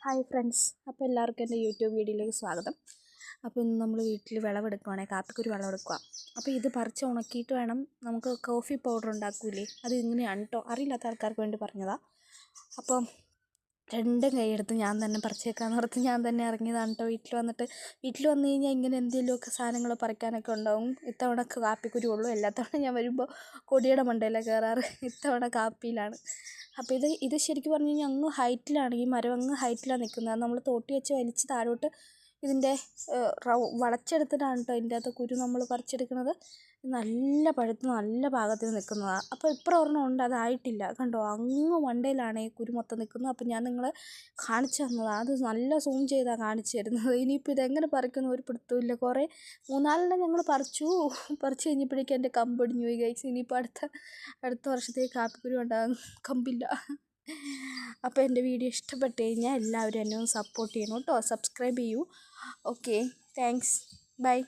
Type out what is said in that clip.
Hi friends, അപ്പോൾ എല്ലാവർക്കും എൻ്റെ യൂട്യൂബ് വീഡിയോയിലേക്ക് സ്വാഗതം. അപ്പോൾ ഇന്ന് നമ്മൾ വീട്ടിൽ വിളവെടുക്കുവാണെങ്കിൽ കാപ്പിക്കുരു വിളവെടുക്കുക. അപ്പോൾ ഇത് പറിച്ച് ഉണക്കിയിട്ട് വേണം നമുക്ക് കോഫി പൗഡർ ഉണ്ടാക്കൂലേ, അത് ഇങ്ങനെയാണ് കേട്ടോ. അറിയില്ലാത്ത ആൾക്കാർക്ക് വേണ്ടി പറഞ്ഞതാണ്. അപ്പം രണ്ടും കൈയെടുത്ത് ഞാൻ തന്നെ പറിച്ചേക്കാന്ന് ഓർത്ത് ഞാൻ തന്നെ ഇറങ്ങിയതാണ് കേട്ടോ. വീട്ടിൽ വന്നു കഴിഞ്ഞാൽ ഇങ്ങനെ എന്തെങ്കിലുമൊക്കെ സാധനങ്ങൾ പറിക്കാനൊക്കെ ഉണ്ടാവും. ഇത്തവണ കാപ്പിക്കുരു ഉള്ളൂ, എല്ലാ തവണ ഞാൻ വരുമ്പോൾ കൊടിയുടെ മണ്ടയിലാണ് കയറാറ്. ഇത്തവണ കാപ്പിയിലാണ്. അപ്പോൾ ഇത് ശരിക്കും പറഞ്ഞു കഴിഞ്ഞാൽ അങ്ങ് ഹൈറ്റിലാണ്, ഈ മരം അങ്ങ് ഹൈറ്റിലാണ് നിൽക്കുന്നത്. നമ്മൾ തോട്ടി വെച്ച് വലിച്ച് താഴോട്ട് ഇതിൻ്റെ വളച്ചെടുത്തിട്ടാണ് കേട്ടോ ഇതിൻ്റെ അകത്ത് കുരു നമ്മൾ പറിച്ചെടുക്കുന്നത്. നല്ല പഴുത്ത് നല്ല പാകത്തിൽ നിൽക്കുന്നതാണ്. അപ്പോൾ ഇപ്പുറം ഒരെണ്ണം ഉണ്ട്, അതായിട്ടില്ല കണ്ടോ, അങ്ങ് മണ്ടയിലാണ് ഈ കുരു മൊത്തം നിൽക്കുന്നത്. അപ്പോൾ ഞാൻ നിങ്ങളെ കാണിച്ചു തന്നതാണ്, അത് നല്ല സൂം ചെയ്താണ് കാണിച്ചു തരുന്നത്. ഇനിയിപ്പോൾ ഇതെങ്ങനെ പറിക്കുന്ന ഒരു പിടുത്തമില്ല. കുറേ 3-4 ഞങ്ങൾ പറിച്ചു കഴിഞ്ഞപ്പോഴേക്കും എൻ്റെ കമ്പൊടിഞ്ഞു പോയി ഗൈസ്. ഇനിയിപ്പോൾ അടുത്ത വർഷത്തേക്ക് കാപ്പിക്കുരു ഉണ്ടാകും, കമ്പില്ല. അപ്പോൾ എൻ്റെ വീഡിയോ ഇഷ്ടപ്പെട്ട് കഴിഞ്ഞാൽ എല്ലാവരും എന്നെ ഒന്ന് സപ്പോർട്ട് ചെയ്യണം കേട്ടോ. സബ്സ്ക്രൈബ് ചെയ്യൂ. Okay, thanks, by.